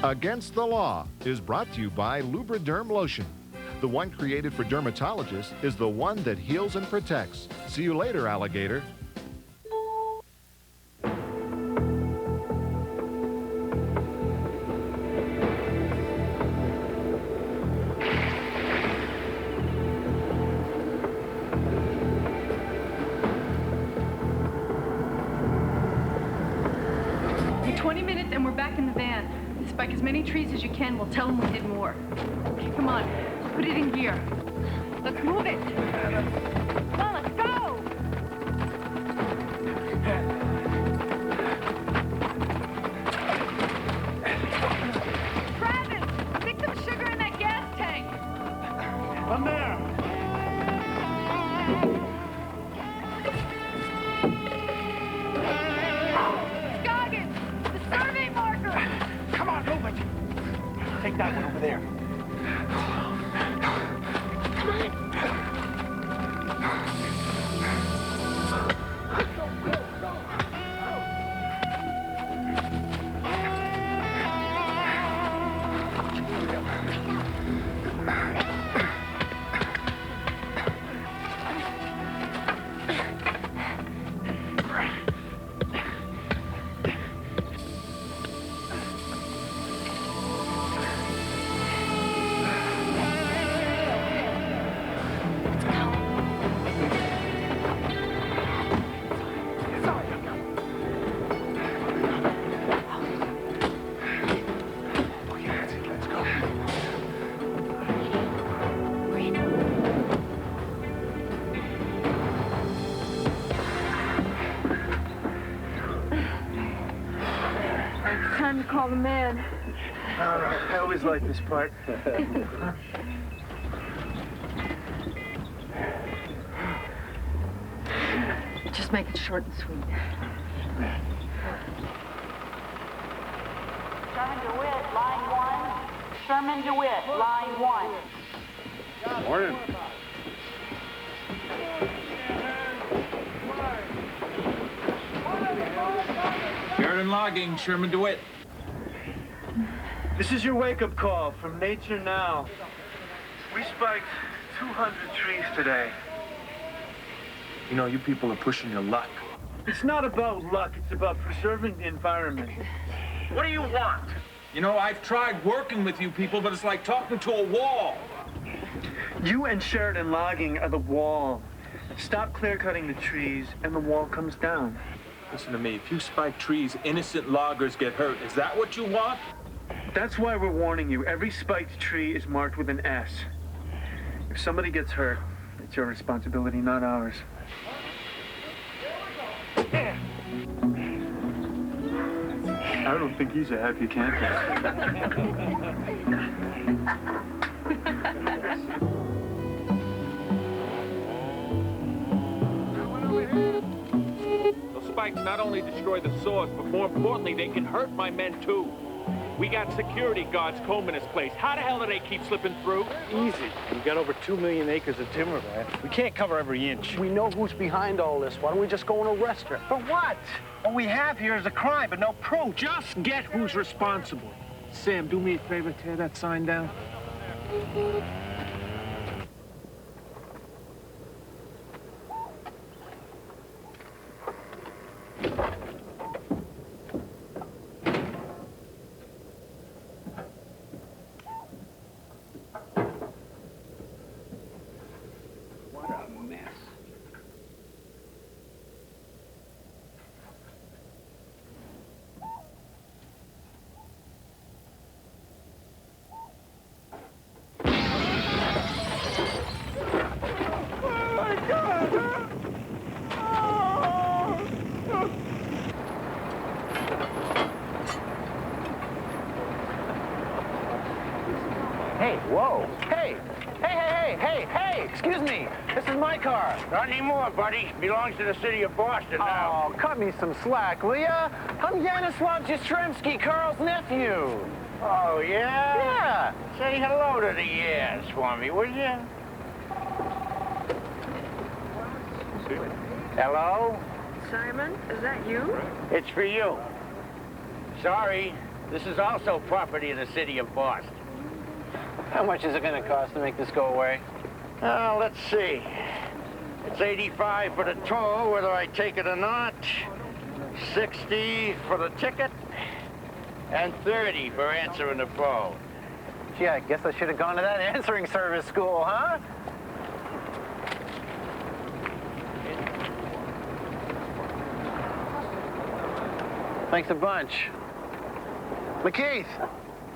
Against the Law is brought to you by Lubriderm Lotion. The one created for dermatologists is the one that heals and protects. See you later, alligator. In 20 minutes and we're back in the van. Spike as many trees as you can. We'll tell them we did more. Okay, come on. Put it in gear. Let's move it. Come on, let's go! Travis, stick some sugar in that gas tank. I'm there. Scoggins, the survey marker. Come on, move it. Take that one over there. Time to call the man. I always like this part. Just make it short and sweet. Sherman DeWitt, line 1. Sherman DeWitt, line 1. Morning. Sheridan Logging, Sherman DeWitt. This is your wake-up call from Nature Now. We spiked 200 trees today. You know, you people are pushing your luck. It's not about luck, it's about preserving the environment. What do you want? You know, I've tried working with you people, but it's like talking to a wall. You and Sheridan Logging are the wall. Stop clear-cutting the trees, and the wall comes down. Listen to me, if you spike trees, innocent loggers get hurt. Is that what you want? That's why we're warning you. Every spiked tree is marked with an S. If somebody gets hurt, it's your responsibility, not ours. I don't think he's a happy camper. Those spikes not only destroy the source, but more importantly, they can hurt my men too. We got security guards combing this place. How the hell do they keep slipping through? Easy. We've got over 2 million acres of timber, man. We can't cover every inch. We know who's behind all this. Why don't we just go and arrest her? For what? All we have here is a crime, but no proof. Just get who's responsible. Sam, do me a favor, tear that sign down. Hey, whoa. Hey, excuse me. This is my car. Not anymore, buddy. Belongs to the city of Boston now. Oh, cut me some slack, will ya? I'm Yanislav Jastrzemski, Carl's nephew. Oh, yeah? Yeah. Say hello to the years for me, will you? Hello? Simon, is that you? It's for you. Sorry, This is also property of the city of Boston. How much is it going to cost to make this go away? Let's see. It's $85 for the toll, whether I take it or not. $60 for the ticket. And $30 for answering the phone. Gee, I guess I should have gone to that answering service school, huh? Thanks a bunch. McKeith.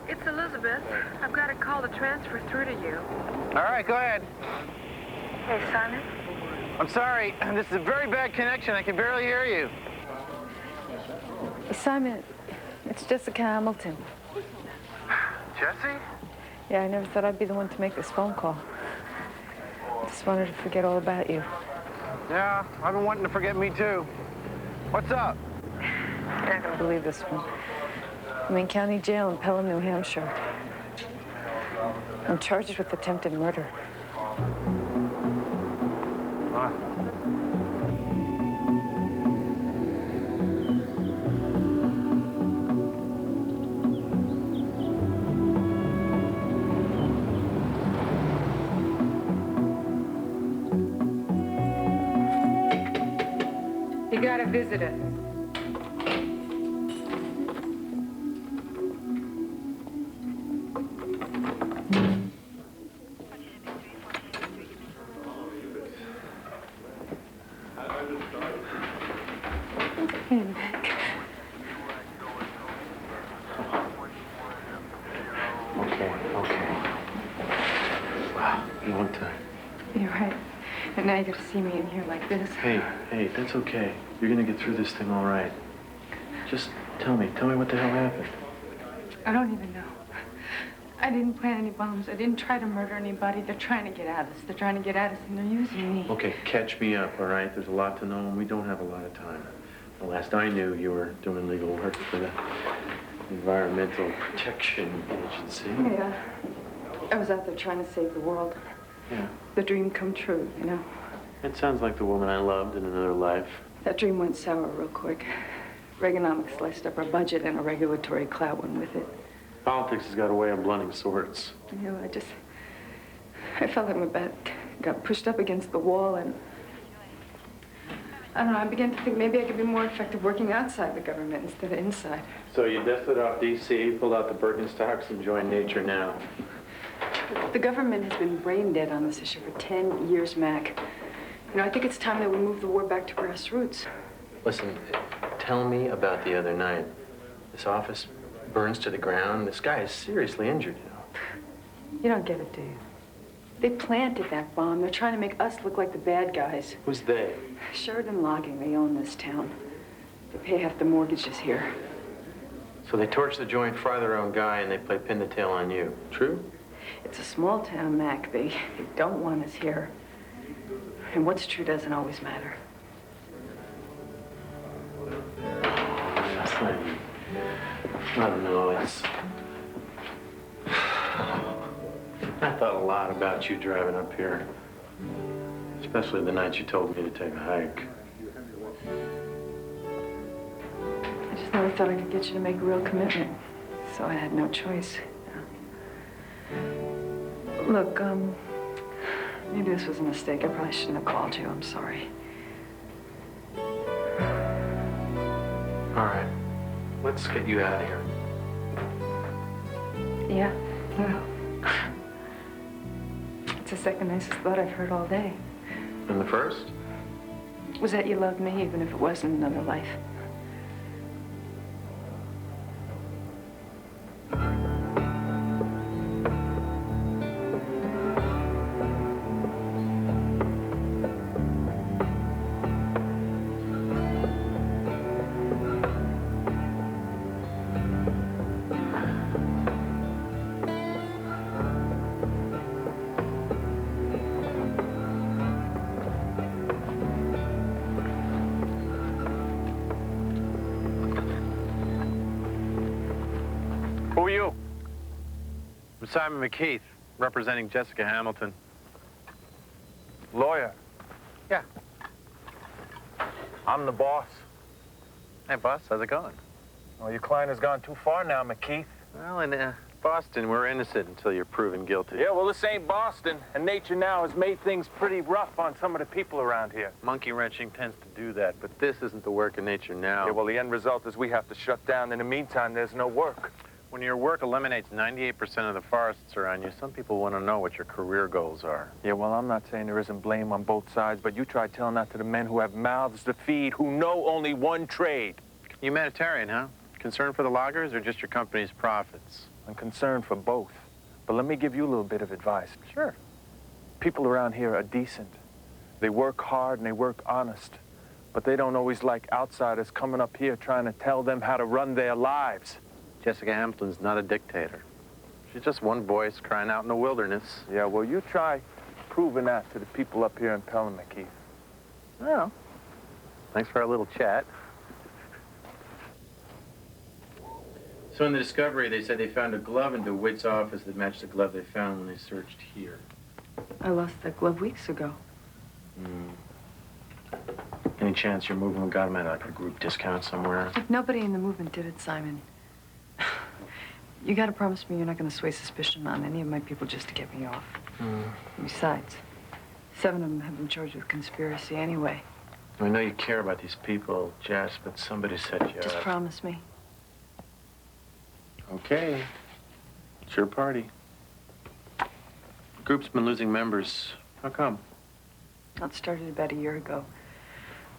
It's Elizabeth. I've got a call to transfer through to you. All right, go ahead. Hey, Simon. I'm sorry. This is a very bad connection. I can barely hear you. Simon, it's Jessica Hamilton. Jesse? Yeah, I never thought I'd be the one to make this phone call. I just wanted to forget all about you. Yeah, I've been wanting to forget me, too. What's up? You're not gonna believe this one. I'm in county jail in Pelham, New Hampshire. I'm charged with attempted murder. You got a visitor. Long time. You're right. And now you got to see me in here like this. Hey, that's okay. You're gonna get through this thing all right. Just tell me what the hell happened. I don't even know. I didn't plant any bombs. I didn't try to murder anybody. They're trying to get at us. They're trying to get at us, and they're using me. Okay, catch me up, all right? There's a lot to know, and we don't have a lot of time. The last I knew, you were doing legal work for the Environmental Protection Agency. Yeah. I was out there trying to save the world. Yeah. The dream come true, you know? It sounds like the woman I loved in another life. That dream went sour real quick. Reaganomics sliced up our budget, and a regulatory cloud went with it. Politics has got a way of blunting swords. You know, I felt like my back got pushed up against the wall, and I don't know, I began to think maybe I could be more effective working outside the government instead of inside. So you dusted off D.C., pulled out the Birkenstocks, and joined nature now. The government has been brain dead on this issue for 10 years, Mac. You know, I think it's time that we move the war back to grassroots. Listen, tell me about the other night. This office burns to the ground. This guy is seriously injured, you know. You don't get it, do you? They planted that bomb. They're trying to make us look like the bad guys. Who's they? Sheridan Logging, they own this town. They pay half the mortgages here. So they torch the joint, fry their own guy, and they play pin the tail on you. True? It's a small town, Mac. They don't want us here. And what's true doesn't always matter. Nothing. I don't know, it's... I thought a lot about you driving up here. Especially the night you told me to take a hike. I just never thought I could get you to make a real commitment. So I had no choice. Look, maybe this was a mistake. I probably shouldn't have called you. I'm sorry. All right. Let's get you out of here. Yeah? Well, it's the second nicest thought I've heard all day. And the first? Was that you loved me, even if it wasn't another life. Who are you? I'm Simon McKeith, representing Jessica Hamilton. Lawyer. Yeah. I'm the boss. Hey, boss, how's it going? Well, your client has gone too far now, McKeith. Well, in Boston, we're innocent until you're proven guilty. Yeah, well, this ain't Boston, and nature now has made things pretty rough on some of the people around here. Monkey wrenching tends to do that, but this isn't the work of nature now. Yeah, well, the end result is we have to shut down. In the meantime, there's no work. When your work eliminates 98% of the forests around you, some people want to know what your career goals are. Yeah, well, I'm not saying there isn't blame on both sides, but you try telling that to the men who have mouths to feed, who know only one trade. Humanitarian, huh? Concerned for the loggers or just your company's profits? I'm concerned for both. But let me give you a little bit of advice. Sure. People around here are decent. They work hard and they work honest. But they don't always like outsiders coming up here trying to tell them how to run their lives. Jessica Hamilton's not a dictator. She's just one voice crying out in the wilderness. Yeah, well, you try proving that to the people up here in Pelham, McKeith. Well, thanks for our little chat. So in the discovery, they said they found a glove in DeWitt's office that matched the glove they found when they searched here. I lost that glove weeks ago. Any chance your movement got him at like a group discount somewhere? If nobody in the movement did it, Simon. You gotta promise me you're not gonna sway suspicion on any of my people just to get me off. Besides, 7 of them have been charged with conspiracy anyway. I know you care about these people, Jess, but somebody set you Just up. promise me. Okay. It's your party. The group's been losing members. How come? That started about a year ago.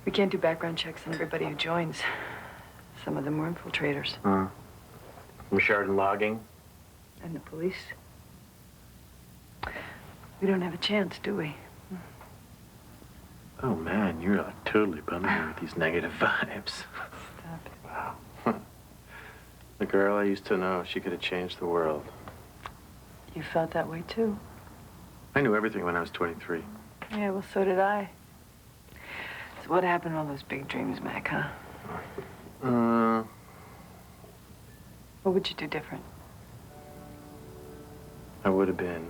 We can't do background checks on everybody who joins. Some of them were infiltrators. From Sheridan Logging? And the police. We don't have a chance, do we? Oh, man, you're like totally bumming me with these negative vibes. Stop it. Wow. The girl I used to know, she could have changed the world. You felt that way, too. I knew everything when I was 23. Yeah, well, so did I. So what happened to all those big dreams, Mac, huh? What would you do different? I would have been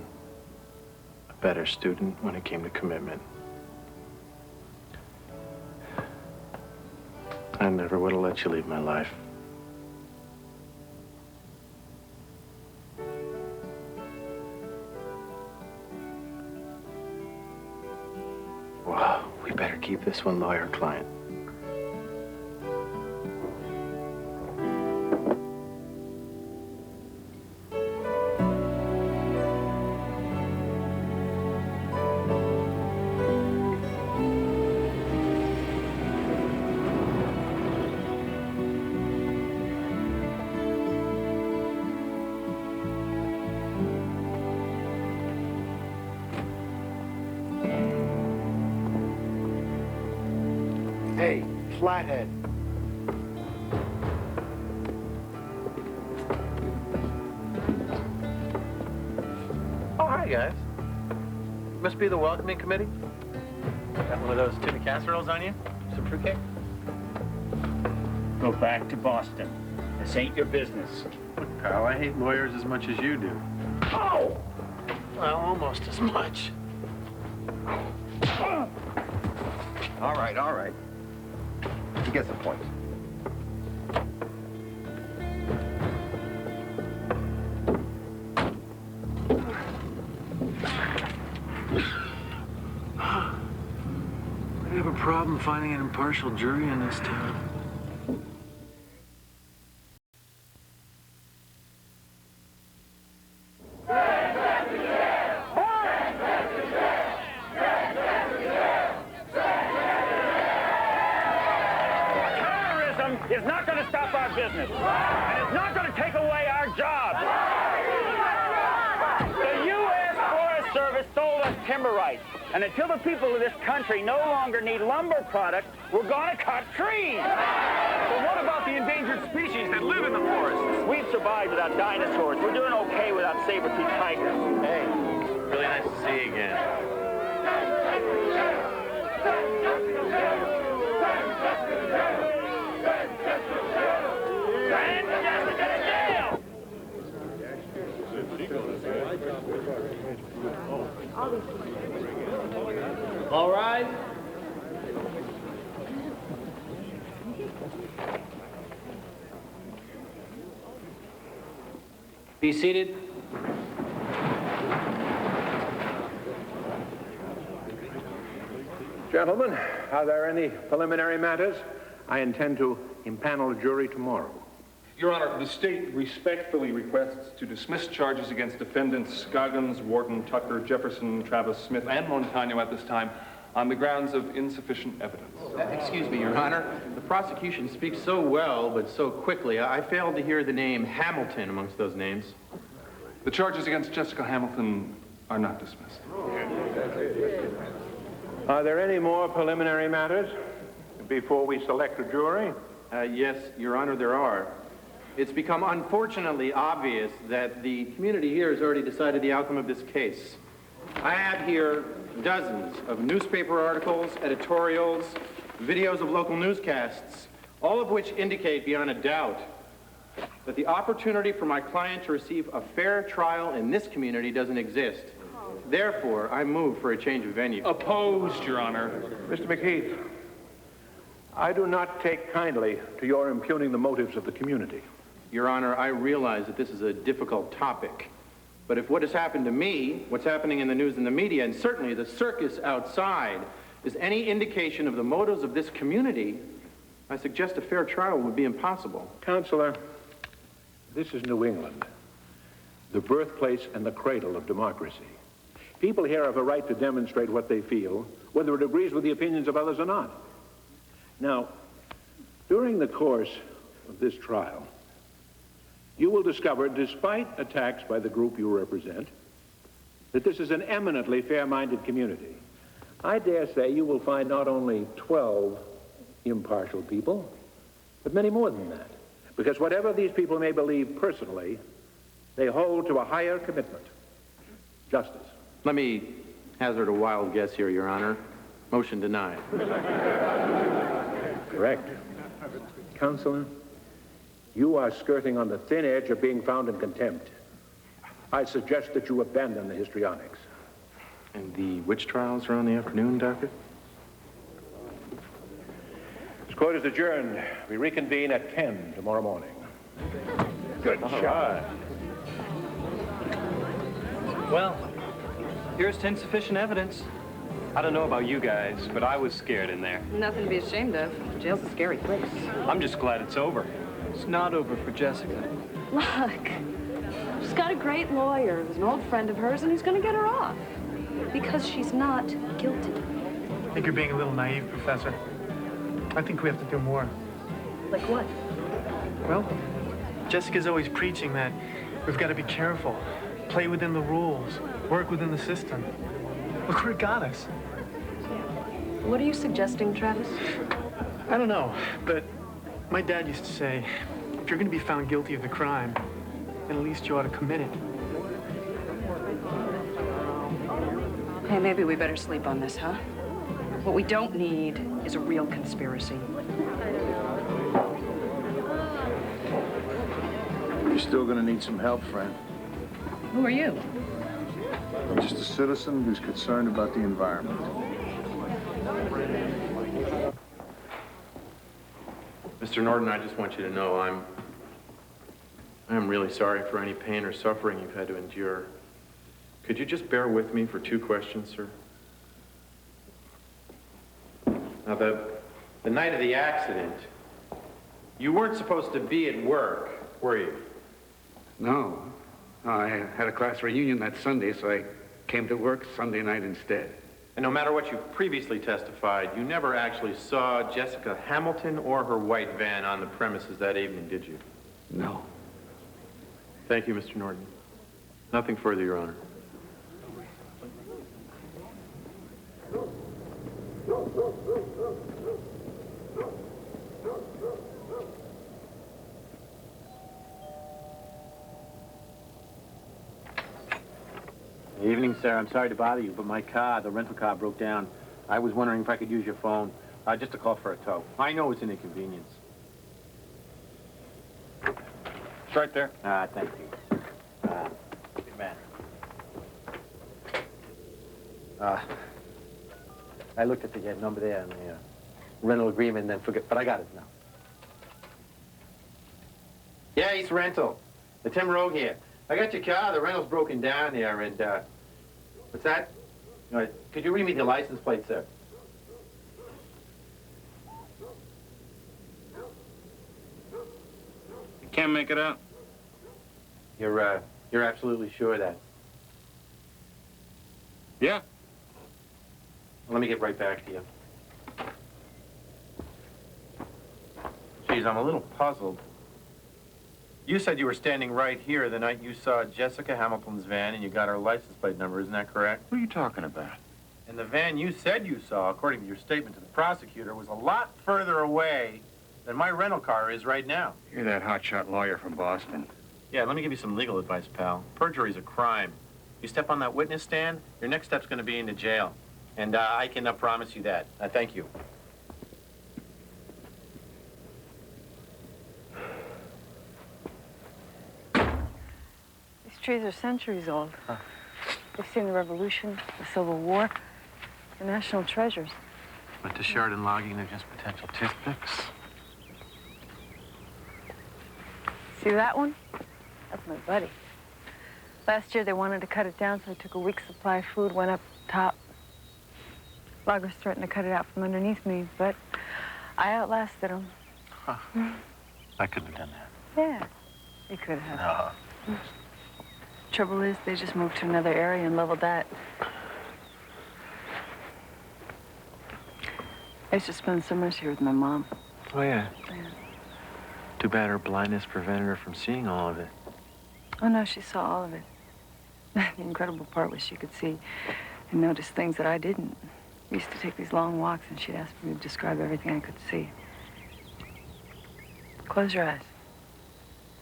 a better student when it came to commitment. I never would have let you leave my life. Wow, we better keep this one lawyer-client. Hey, flathead. Oh, hi, guys. Must be the welcoming committee. Got one of those tuna casseroles on you? Some fruitcake? Go back to Boston. This ain't your business. Look, pal, I hate lawyers as much as you do. Oh! Well, almost as much. All right. He gets the point. I have a problem finding an impartial jury in this town. Is not going to stop our business. And it's not going to take away our jobs. The U.S. Forest Service sold us timber rights. And until the people of this country no longer need lumber products, we're going to cut trees. But what about the endangered species that live in the forest? We've survived without dinosaurs. We're doing okay without saber-toothed tigers. Hey, really nice to see you again. All right. Be seated. Gentlemen, are there any preliminary matters? I intend to impanel a jury tomorrow. Your Honor, the state respectfully requests to dismiss charges against defendants Scoggins, Wharton, Tucker, Jefferson, Travis, Smith, and Montano at this time on the grounds of insufficient evidence. Excuse me, Your Honor. The prosecution speaks so well, but so quickly. I failed to hear the name Hamilton amongst those names. The charges against Jessica Hamilton are not dismissed. Are there any more preliminary matters before we select a jury? Yes, Your Honor, there are. It's become unfortunately obvious that the community here has already decided the outcome of this case. I have here dozens of newspaper articles, editorials, videos of local newscasts, all of which indicate beyond a doubt that the opportunity for my client to receive a fair trial in this community doesn't exist. Therefore, I move for a change of venue. Opposed, Your Honor. Mr. McKeith, I do not take kindly to your impugning the motives of the community. Your Honor, I realize that this is a difficult topic. But if what has happened to me, what's happening in the news and the media, and certainly the circus outside, is any indication of the motives of this community, I suggest a fair trial would be impossible. Counselor, this is New England, the birthplace and the cradle of democracy. People here have a right to demonstrate what they feel, whether it agrees with the opinions of others or not. Now, during the course of this trial, you will discover, despite attacks by the group you represent, that this is an eminently fair-minded community. I dare say you will find not only 12 impartial people, but many more than that. Because whatever these people may believe personally, they hold to a higher commitment: justice. Let me hazard a wild guess here, Your Honor. Motion denied. Correct. Counselor, you are skirting on the thin edge of being found in contempt. I suggest that you abandon the histrionics. And the witch trials are on the afternoon, Doctor? This court is adjourned. We reconvene at 10 tomorrow morning. Good shot. Well, here's to insufficient evidence. I don't know about you guys, but I was scared in there. Nothing to be ashamed of. Jail's a scary place. I'm just glad it's over. It's not over for Jessica. Look, she's got a great lawyer who's an old friend of hers, and he's going to get her off. Because she's not guilty. I think you're being a little naive, Professor. I think we have to do more. Like what? Well, Jessica's always preaching that we've got to be careful, play within the rules, work within the system. Look where it got us. What are you suggesting, Travis? I don't know, but my dad used to say, if you're going to be found guilty of the crime, then at least you ought to commit it. Hey, maybe we better sleep on this, huh? What we don't need is a real conspiracy. You're still going to need some help, friend. Who are you? I'm just a citizen who's concerned about the environment. Mr. Norton, I just want you to know I'm really sorry for any pain or suffering you've had to endure. Could you just bear with me for 2 questions, sir? Now, the night of the accident, you weren't supposed to be at work, were you? No. I had a class reunion that Sunday, so I came to work Sunday night instead. And no matter what you previously testified, you never actually saw Jessica Hamilton or her white van on the premises that evening, did you? No. Thank you, Mr. Norton. Nothing further, Your Honor. Evening, sir. I'm sorry to bother you, but my car, the rental car, broke down. I was wondering if I could use your phone, just to call for a tow. I know it's an inconvenience. It's right there. Thank you. Good man. I looked at the number there and the rental agreement and then forget, but I got it now. Yeah, East Rental. The Tim Rogue here. I got your car. The rental's broken down here, and, what's that? Could you read me the license plate, sir? You can't make it out? You're absolutely sure of that? Yeah. Well, let me get right back to you. Geez, I'm a little puzzled. You said you were standing right here the night you saw Jessica Hamilton's van and you got her license plate number, isn't that correct? What are you talking about? And the van you said you saw, according to your statement to the prosecutor, was a lot further away than my rental car is right now. You're that hotshot lawyer from Boston. Yeah, let me give you some legal advice, pal. Perjury's a crime. You step on that witness stand, your next step's going to be into jail. And I can promise you that. Thank you. These trees are centuries old. Huh. They've seen the Revolution, the Civil War, the national treasures. But to Sheridan logging, they're just potential toothpicks. See that one? That's my buddy. Last year, they wanted to cut it down, so they took a week's supply of food, went up top. Loggers threatened to cut it out from underneath me, but I outlasted them. Huh. I couldn't have done that. Yeah, you could have. Trouble is, they just moved to another area and leveled that. I used to spend summers here with my mom. Oh, yeah? Yeah. Too bad her blindness prevented her from seeing all of it. Oh, no, she saw all of it. The incredible part was she could see and notice things that I didn't. We used to take these long walks, and she'd ask me to describe everything I could see. Close your eyes.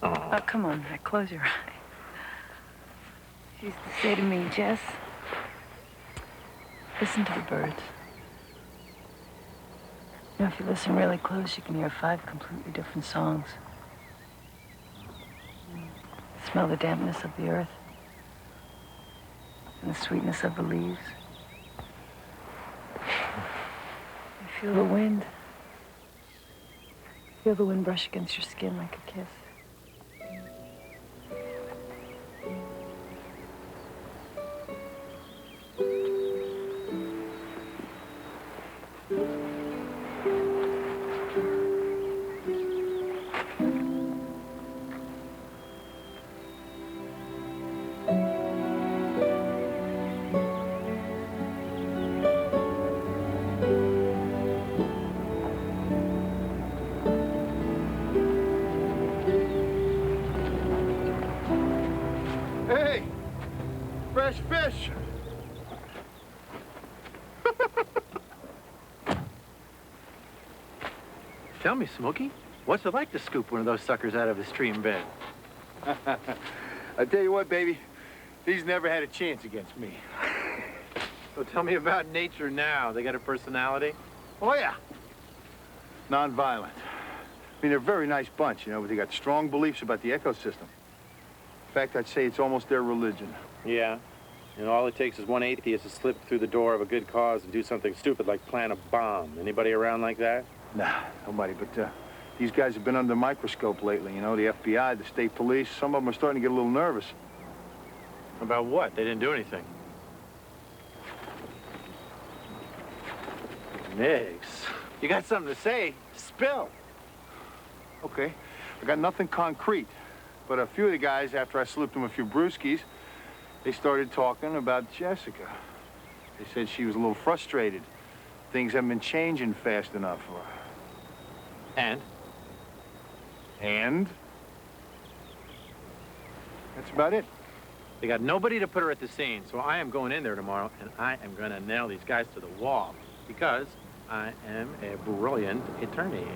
Oh, come on, Mac, close your eyes. She used to say to me, Jess, listen to the birds. You know, if you listen really close, you can hear 5 completely different songs. Smell the dampness of the earth and the sweetness of the leaves. You feel the wind. Feel the wind brush against your skin like a kiss. Fresh fish. Tell me, Smokey, what's it like to scoop one of those suckers out of a stream bed? I tell you what, baby, these never had a chance against me. So tell me about nature now. They got a personality? Oh, yeah. Non-violent. I mean, they're a very nice bunch, you know, but they got strong beliefs about the ecosystem. In fact, I'd say it's almost their religion. Yeah. And all it takes is one atheist to slip through the door of a good cause and do something stupid like plant a bomb. Anybody around like that? Nah, nobody, but these guys have been under the microscope lately, you know, the FBI, the state police. Some of them are starting to get a little nervous. About what? They didn't do anything. Nix, you got something to say? Spill. Okay, I got nothing concrete, but a few of the guys, after I slipped them a few brewskis, they started talking about Jessica. They said she was a little frustrated. Things haven't been changing fast enough for her. And? And? That's about it. They got nobody to put her at the scene, so I am going in there tomorrow, and I am going to nail these guys to the wall, because I am a brilliant attorney.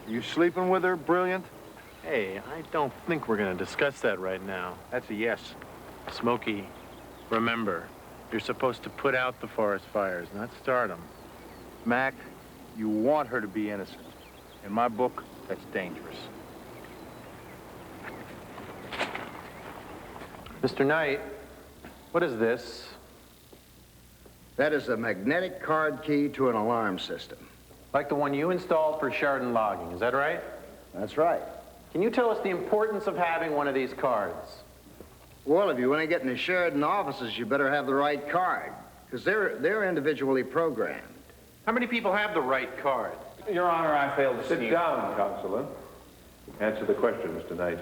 You sleeping with her, brilliant? Hey, I don't think we're going to discuss that right now. That's a yes. Smokey, remember, you're supposed to put out the forest fires, not start them. Mac, you want her to be innocent. In my book, that's dangerous. Mr. Knight, what is this? That is a magnetic card key to an alarm system. Like the one you installed for Sheridan logging, is that right? That's right. Can you tell us the importance of having one of these cards? Well, if you want to get in the Sheridan offices, you better have the right card, because they're individually programmed. How many people have the right card? Your Honor, I failed to Sit see... down, Counselor. Answer the question, Mr. Knight.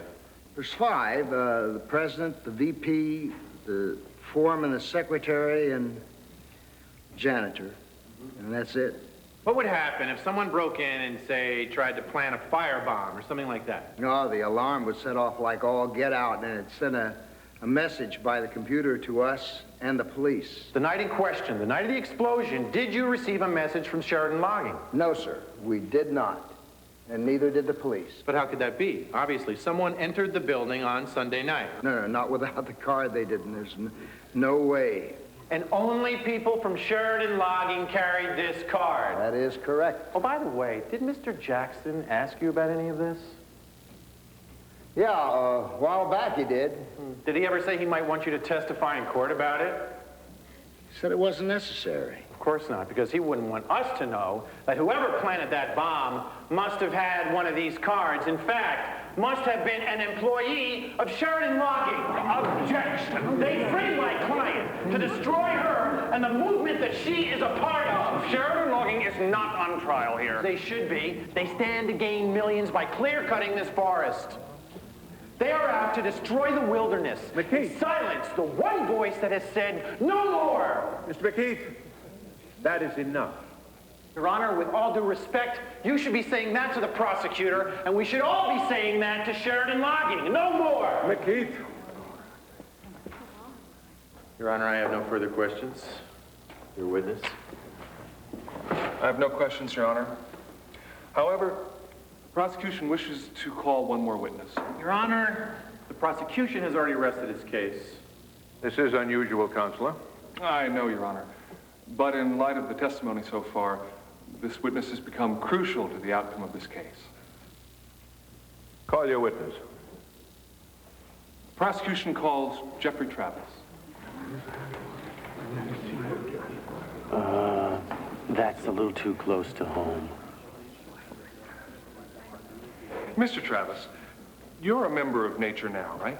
There's 5, the president, the VP, the foreman, the secretary, and janitor. And that's it. What would happen if someone broke in and, say, tried to plant a firebomb or something like that? No, the alarm would set off like all get out, and it'd send a message by the computer to us and the police. The night in question, the night of the explosion, did you receive a message from Sheridan Logging? No, sir, we did not. And neither did the police. But how could that be? Obviously, someone entered the building on Sunday night. No, not without the card they didn't. There's no way. And only people from Sheridan Logging carried this card. That is correct. Oh, by the way, did Mr. Jackson ask you about any of this? Yeah, a while back he did. Did he ever say he might want you to testify in court about it? He said it wasn't necessary. Of course not, because he wouldn't want us to know that whoever planted that bomb must have had one of these cards. In fact, must have been an employee of Sheridan Logging. Objection! They freed my client to destroy her and the movement that she is a part of. Sheridan Logging is not on trial here. They should be. They stand to gain millions by clear-cutting this forest. They are out to destroy the wilderness. McKeith. Silence the one voice that has said no more. Mr. McKeith, that is enough. Your Honor, with all due respect, you should be saying that to the prosecutor, and we should all be saying that to Sheridan Logging. No more! McKeith. Your Honor, I have no further questions. Your witness. I have no questions, Your Honor. However, the prosecution wishes to call one more witness. Your Honor, the prosecution has already rested its case. This is unusual, Counselor. I know, Your Honor. But in light of the testimony so far, this witness has become crucial to the outcome of this case. Call your witness. Prosecution calls Jeffrey Travis. That's a little too close to home. Mr. Travis, you're a member of Nature Now, right?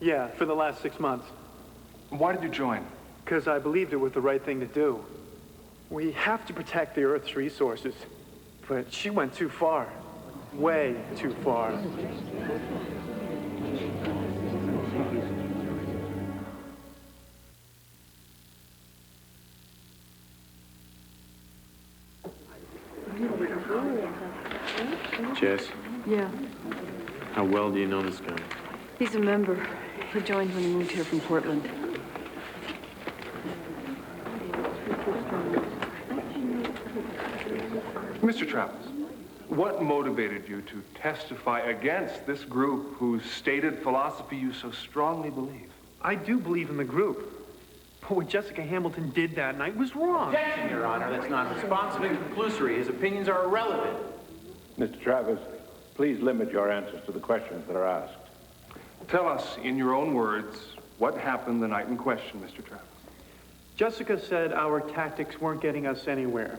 Yeah, for the last 6 months. Why did you join? Because I believed it was the right thing to do. We have to protect the Earth's resources. But she went too far. Way too far. Jess, Yeah, how well do you know this guy? he's a member. He joined when he moved here from Portland. Mr. Travis, what motivated you to testify against this group whose stated philosophy you so strongly believe? I do believe in the group. But what Jessica Hamilton did that night was wrong. Objection, Your Honor. That's not responsive and conclusory. His opinions are irrelevant. Mr. Travis, please limit your answers to the questions that are asked. Tell us, in your own words, what happened the night in question, Mr. Travis. Jessica said our tactics weren't getting us anywhere.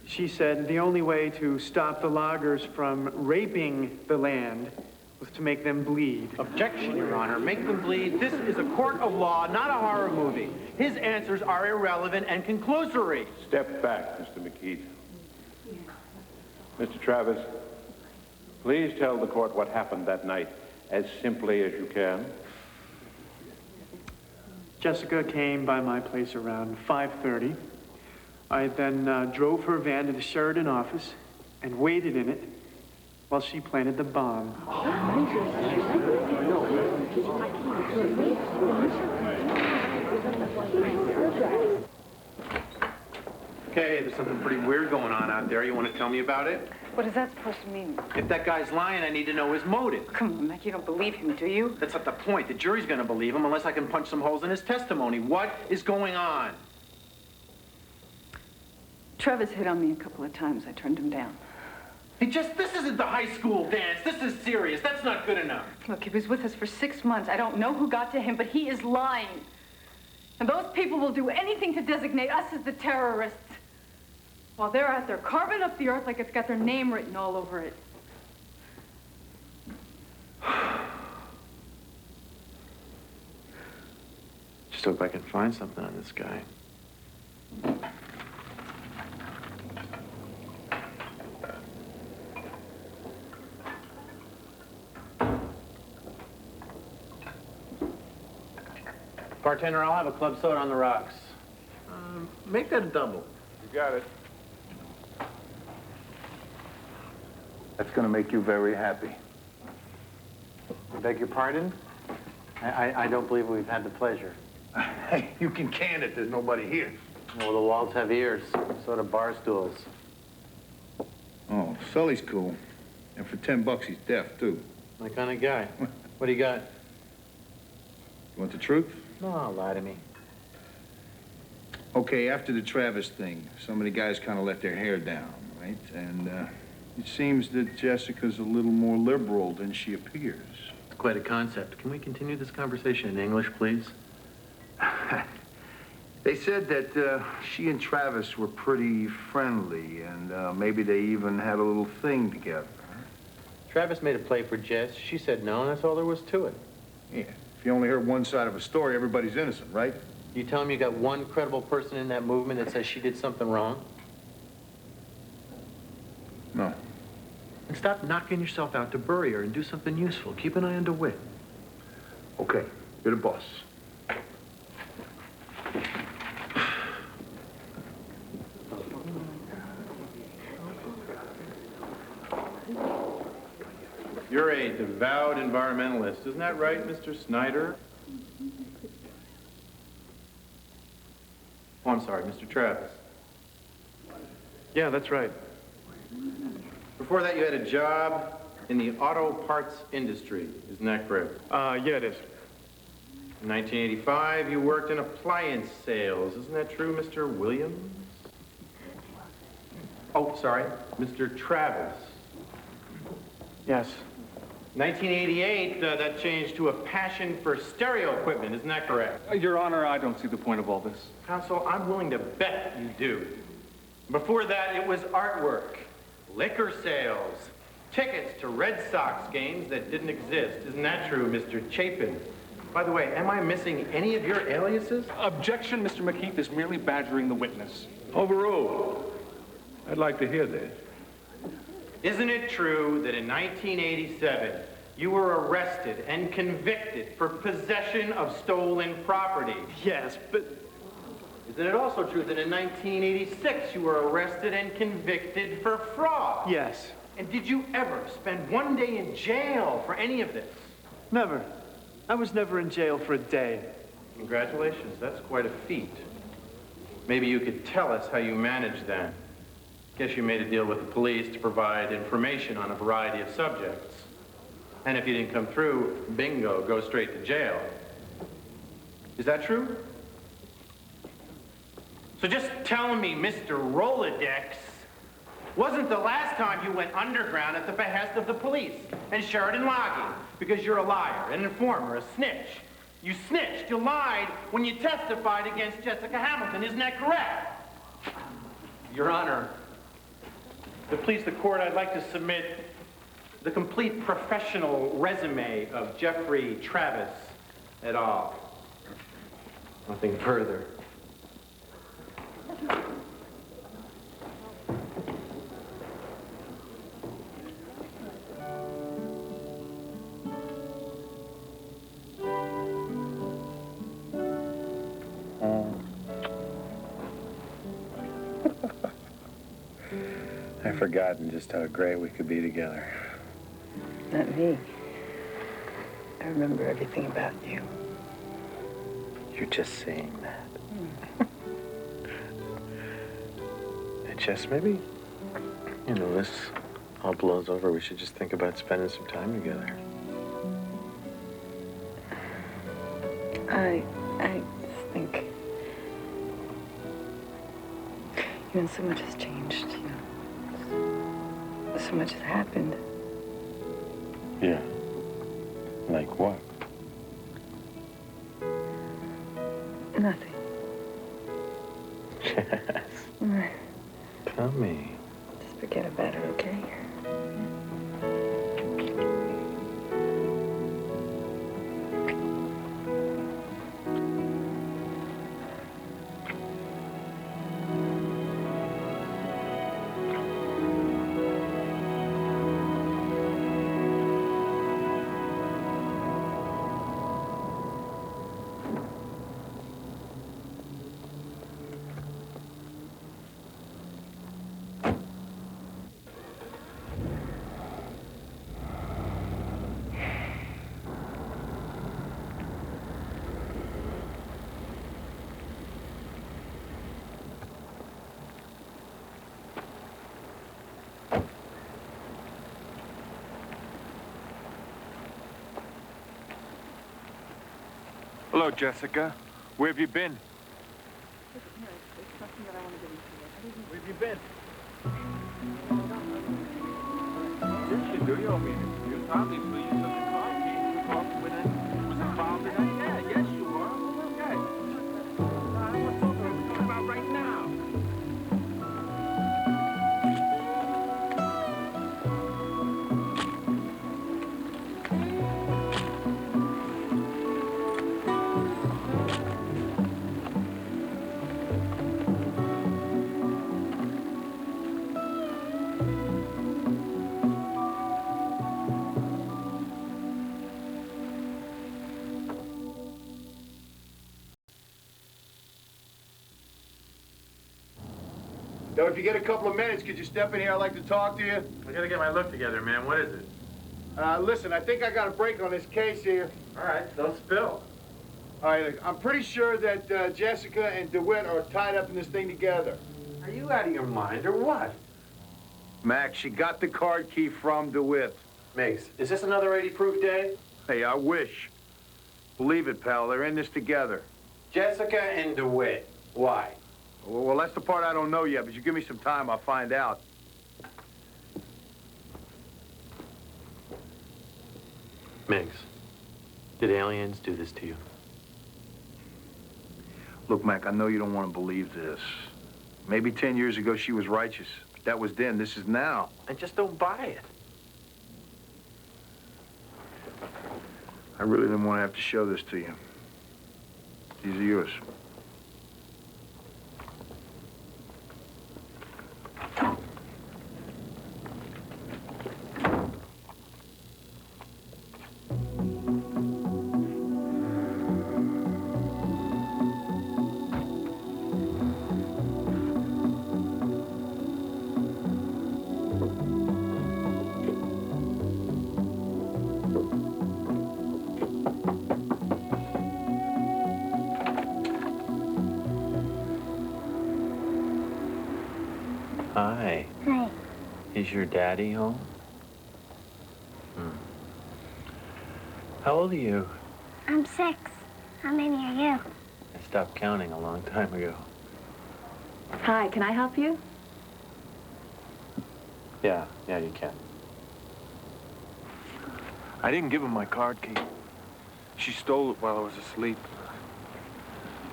She said the only way to stop the loggers from raping the land was to make them bleed. Objection, Your Honor. Make them bleed. This is a court of law, not a horror movie. His answers are irrelevant and conclusory. Step back, Mr. McKeith. Mr. Travis, please tell the court what happened that night as simply as you can. Jessica came by my place around 5:30. I then drove her van to the Sheridan office and waited in it while she planted the bomb. Okay, there's something pretty weird going on out there. You want to tell me about it? What is that supposed to mean? If that guy's lying, I need to know his motive. Come on, Mac, you don't believe him, do you? That's not the point. The jury's going to believe him unless I can punch some holes in his testimony. What is going on? Travis hit on me a couple of times. I turned him down. This isn't the high school dance. This is serious. That's not good enough. Look, he was with us for 6 months. I don't know who got to him, but he is lying. And those people will do anything to designate us as the terrorists. While they're out there carving up the earth like it's got their name written all over it. Just hope I can find something on this guy. Bartender, I'll have a club soda on the rocks. Make that a double. You got it. That's going to make you very happy. Beg your pardon? I don't believe we've had the pleasure. Hey, you can can it. There's nobody here. Well, the walls have ears, so do bar stools. Oh, Sully's cool. And for $10, he's deaf, too. My kind of guy. What do you got? You want the truth? No, lie to me. Okay, after the Travis thing, some of the guys kind of let their hair down, right? And it seems that Jessica's a little more liberal than she appears. It's quite a concept. Can we continue this conversation in English, please? They said that she and Travis were pretty friendly, and maybe they even had a little thing together. Travis made a play for Jess. She said no, and that's all there was to it. Yeah, if you only heard one side of a story, everybody's innocent, right? You tell me you got one credible person in that movement that says she did something wrong? No. And stop knocking yourself out to bury her and do something useful. Keep an eye on DeWitt. Okay, you're the boss. You're a devout environmentalist. Isn't that right, Mr. Snyder? Oh, I'm sorry, Mr. Travis. Yeah, that's right. Before that, you had a job in the auto parts industry. Isn't that correct? Yeah, it is. In 1985, you worked in appliance sales. Isn't that true, Mr. Williams? Oh, sorry, Mr. Travis. Yes. 1988, that changed to a passion for stereo equipment. Isn't that correct? Your Honor, I don't see the point of all this. Counsel, I'm willing to bet you do. Before that, it was artwork, liquor sales, tickets to Red Sox games that didn't exist. Isn't that true, Mr. Chapin? By the way, am I missing any of your aliases? Objection, Mr. McKeith is merely badgering the witness. Overruled. I'd like to hear this. Isn't it true that in 1987, you were arrested and convicted for possession of stolen property? Yes, but... Isn't it also true that in 1986, you were arrested and convicted for fraud? Yes. And did you ever spend one day in jail for any of this? Never. I was never in jail for a day. Congratulations, that's quite a feat. Maybe you could tell us how you managed that. Guess you made a deal with the police to provide information on a variety of subjects. And if you didn't come through, bingo, go straight to jail. Is that true? So just tell me, Mr. Rolodex, wasn't the last time you went underground at the behest of the police and Sheridan logging because you're a liar, an informer, a snitch. You snitched, you lied when you testified against Jessica Hamilton. Isn't that correct? Your Honor, to please the court, I'd like to submit the complete professional resume of Jeffrey Travis et al. Nothing further. I've forgotten just how great we could be together. Not me. I remember everything about you. You're just saying that. And Jess, maybe, you know, this all blows over. We should just think about spending some time together. I just think, you know, so much has changed, you know. So much has happened. Yeah. Like what? Nothing. Jess. Tell me. Just forget about it, okay? Hello, Jessica. Where have you been? Where have you been? Yes, you do. You owe me an excuse. Obviously, you took the car key and took off when it was involved in that. Yeah, yes, you were. Okay. I don't want to talk about what we're talking about right now. Yo, if you get a couple of minutes, could you step in here? I'd like to talk to you. I gotta get my look together, man. What is it? Listen, I think I got a break on this case here. All right, don't spill. All right, look, I'm pretty sure that Jessica and DeWitt are tied up in this thing together. Are you out of your mind or what? Max, she got the card key from DeWitt. Miggs, is this another 80 proof day? Hey, I wish. Believe it, pal, they're in this together. Jessica and DeWitt. Why? Well, that's the part I don't know yet, but you give me some time, I'll find out. Miggs, did aliens do this to you? Look, Mac, I know you don't want to believe this. Maybe 10 years ago she was righteous, but that was then. This is now. I just don't buy it. I really didn't want to have to show this to you. These are yours. Hi. Hi. Is your daddy home? How old are you? I'm 6. How many are you? I stopped counting a long time ago. Hi, can I help you? Yeah, you can. I didn't give her my card key. She stole it while I was asleep.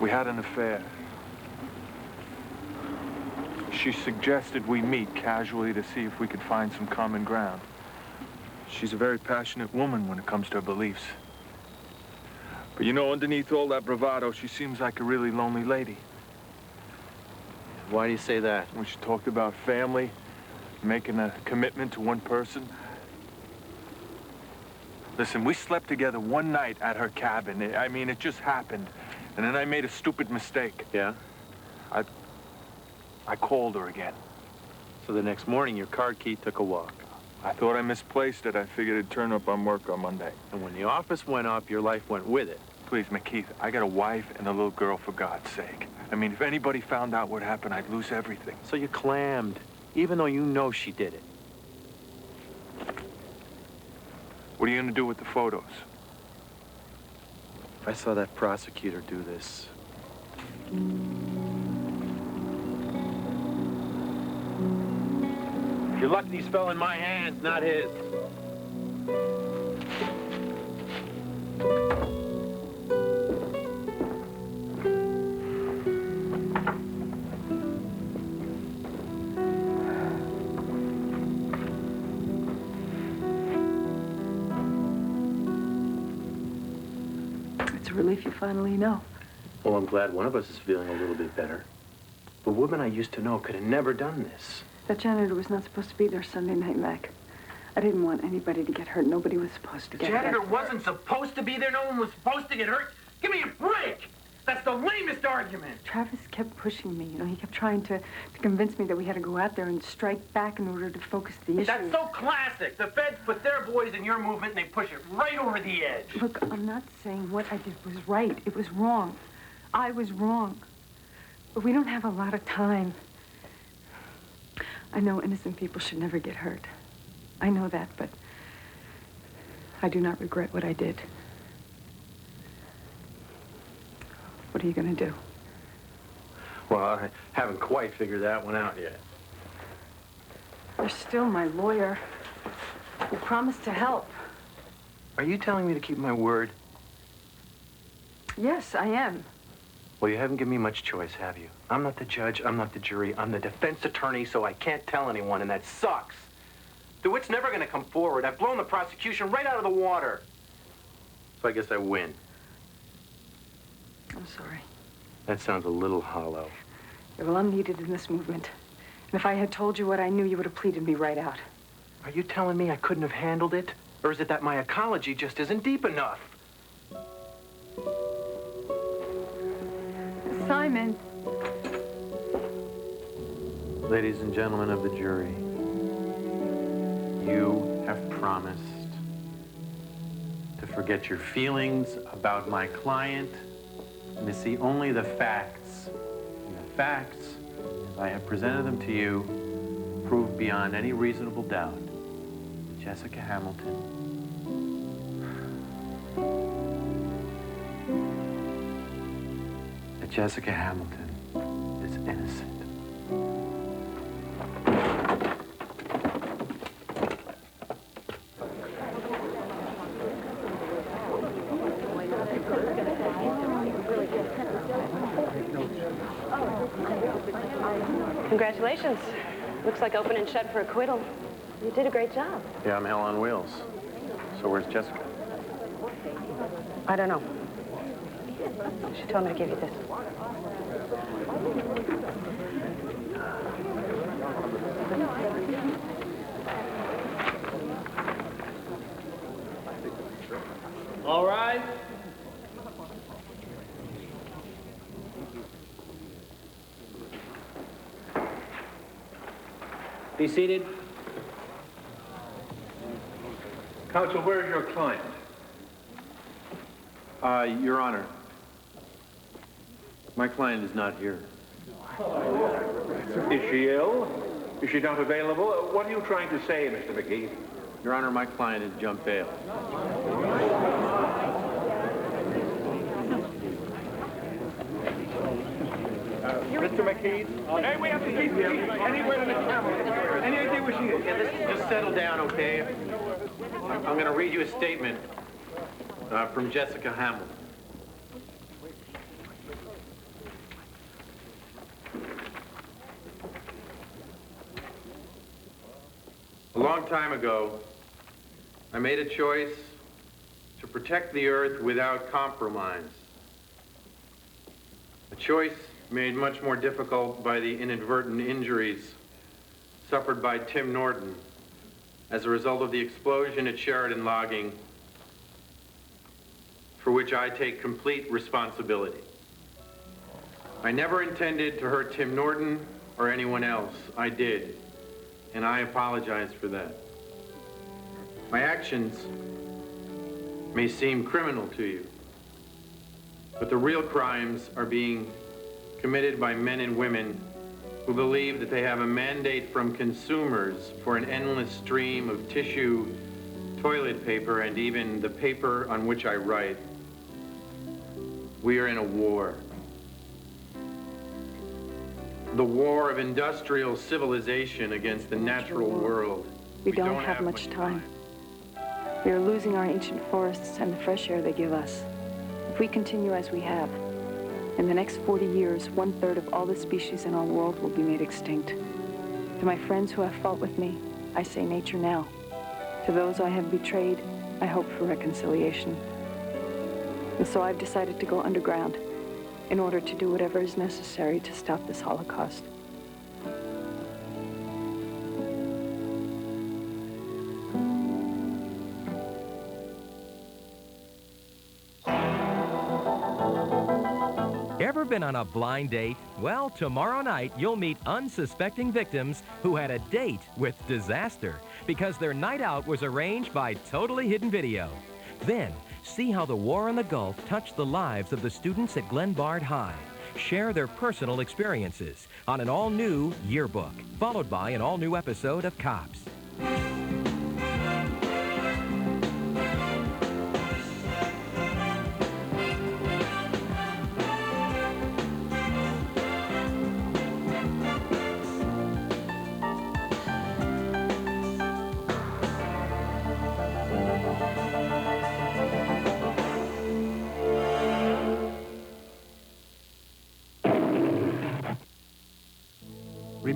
We had an affair. She suggested we meet casually to see if we could find some common ground. She's a very passionate woman when it comes to her beliefs. But you know, underneath all that bravado, she seems like a really lonely lady. Why do you say that? When she talked about family, making a commitment to one person. Listen, we slept together one night at her cabin. I mean, it just happened. And then I made a stupid mistake. Yeah? I called her again. So the next morning, your card key took a walk. I thought I misplaced it. I figured it'd turn up on work on Monday. And when the office went up, your life went with it. Please, McKeith, I got a wife and a little girl, for God's sake. I mean, if anybody found out what happened, I'd lose everything. So you clammed, even though you know she did it. What are you gonna do with the photos? If I saw that prosecutor do this... You're lucky these fell in my hands, not his. It's a relief you finally know. Well, I'm glad one of us is feeling a little bit better. The woman I used to know could have never done this. That janitor was not supposed to be there Sunday night, Mac. I didn't want anybody to get hurt. Nobody was supposed to get hurt. Janitor wasn't supposed to be there. No one was supposed to get hurt. Give me a break. That's the lamest argument. Travis kept pushing me. You know, he kept trying to convince me that we had to go out there and strike back in order to focus the issue. That's so classic. The feds put their boys in your movement and they push it right over the edge. Look, I'm not saying what I did was right. It was wrong. I was wrong. But we don't have a lot of time. I know innocent people should never get hurt. I know that, but I do not regret what I did. What are you going to do? Well, I haven't quite figured that one out yet. You're still my lawyer. You promised to help. Are you telling me to keep my word? Yes, I am. Well, you haven't given me much choice, have you? I'm not the judge, I'm not the jury, I'm the defense attorney, so I can't tell anyone, and that sucks. DeWitt's never going to come forward. I've blown the prosecution right out of the water. So I guess I win. I'm sorry. That sounds a little hollow. Yeah, well, I'm needed in this movement. And if I had told you what I knew, you would have pleaded me right out. Are you telling me I couldn't have handled it? Or is it that my ecology just isn't deep enough? Simon. Ladies and gentlemen of the jury, you have promised to forget your feelings about my client and to see only the facts. And the facts, as I have presented them to you, prove beyond any reasonable doubt that Jessica Hamilton is innocent. Congratulations. Looks like open and shut for acquittal. You did a great job. Yeah, I'm hell on wheels. So where's Jessica? I don't know. She told me to give you this. All right. Be seated. Counsel, where is your client? Your Honor, my client is not here. Is she ill? Is she not available? What are you trying to say, Mr. McGee? Your Honor, my client has jumped bail. Mr. McGee? Hey, we have to keep him anywhere in the camera. Any idea where she is? Yeah, just settle down, okay? I'm going to read you a statement from Jessica Hamilton. A long time ago, I made a choice to protect the earth without compromise. A choice made much more difficult by the inadvertent injuries suffered by Tim Norton as a result of the explosion at Sheridan Logging, for which I take complete responsibility. I never intended to hurt Tim Norton or anyone else. I did, and I apologize for that. My actions may seem criminal to you, but the real crimes are being committed by men and women who believe that they have a mandate from consumers for an endless stream of tissue, toilet paper, and even the paper on which I write. We are in a war. The war of industrial civilization against the natural world. We don't have much time. We are losing our ancient forests and the fresh air they give us. If we continue as we have, in the next 40 years, 1/3 of all the species in our world will be made extinct. To my friends who have fought with me, I say nature now. To those I have betrayed, I hope for reconciliation. And so I've decided to go underground in order to do whatever is necessary to stop this Holocaust. Ever been on a blind date? Well, tomorrow night you'll meet unsuspecting victims who had a date with disaster because their night out was arranged by totally hidden video. Then, see how the war in the Gulf touched the lives of the students at Glenbard High. Share their personal experiences on an all-new yearbook, followed by an all-new episode of Cops.